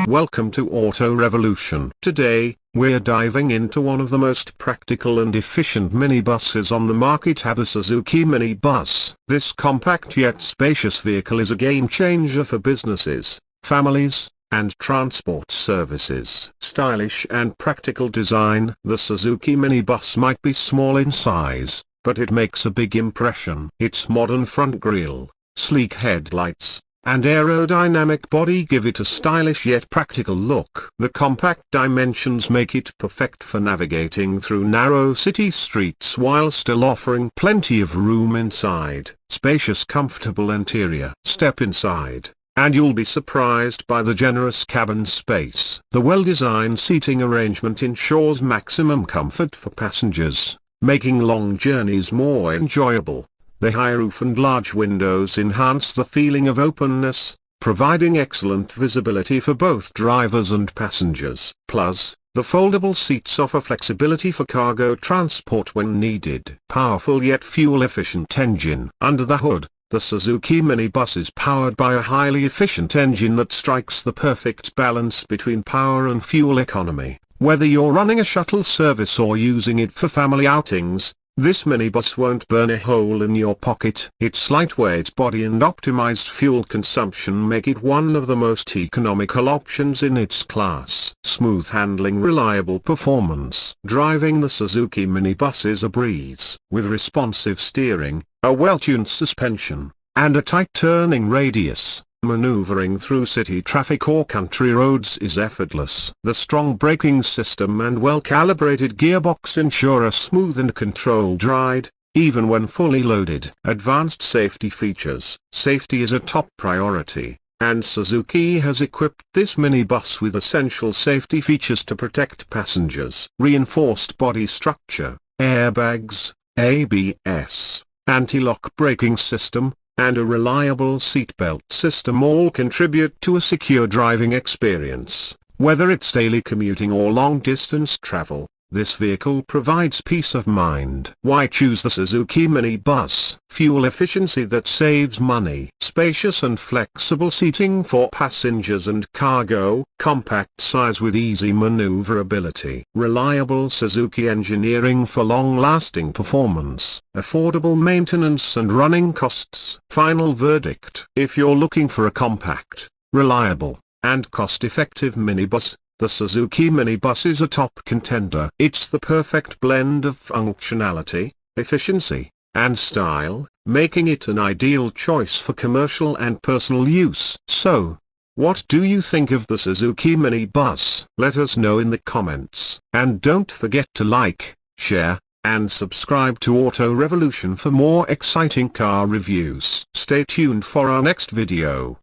Welcome to Auto Revolution. Today, we're diving into one of the most practical and efficient minibuses on the market, the Suzuki minibus. This compact yet spacious vehicle is a game changer for businesses, families, and transport services. Stylish and practical design. The Suzuki minibus might be small in size, but it makes a big impression. Its modern front grille, sleek headlights, and aerodynamic body give it a stylish yet practical look. The compact dimensions make it perfect for navigating through narrow city streets while still offering plenty of room inside. Spacious, comfortable interior. Step inside, and you'll be surprised by the generous cabin space. The well-designed seating arrangement ensures maximum comfort for passengers, making long journeys more enjoyable. The high roof and large windows enhance the feeling of openness, providing excellent visibility for both drivers and passengers. Plus, the foldable seats offer flexibility for cargo transport when needed. Powerful yet fuel-efficient engine. Under the hood, the Suzuki minibus is powered by a highly efficient engine that strikes the perfect balance between power and fuel economy. Whether you're running a shuttle service or using it for family outings, this minibus won't burn a hole in your pocket. Its lightweight body and optimized fuel consumption make it one of the most economical options in its class. Smooth handling, reliable performance. Driving the Suzuki minibus is a breeze. With responsive steering, a well-tuned suspension, and a tight turning radius, maneuvering through city traffic or country roads is effortless. The strong braking system and well-calibrated gearbox ensure a smooth and controlled ride, even when fully loaded. Advanced safety features. Safety is a top priority, and Suzuki has equipped this minibus with essential safety features to protect passengers. Reinforced body structure, airbags, ABS, anti-lock braking system, and a reliable seatbelt system all contribute to a secure driving experience. Whether it's daily commuting or long-distance travel, this vehicle provides peace of mind. Why choose the Suzuki minibus? Fuel efficiency that saves money. Spacious and flexible seating for passengers and cargo. Compact size with easy maneuverability. Reliable Suzuki engineering for long-lasting performance. Affordable maintenance and running costs. Final verdict. If you're looking for a compact, reliable, and cost-effective minibus, the Suzuki minibus is a top contender. It's the perfect blend of functionality, efficiency, and style, making it an ideal choice for commercial and personal use. So, what do you think of the Suzuki minibus? Let us know in the comments. And don't forget to like, share, and subscribe to Auto Revolution for more exciting car reviews. Stay tuned for our next video.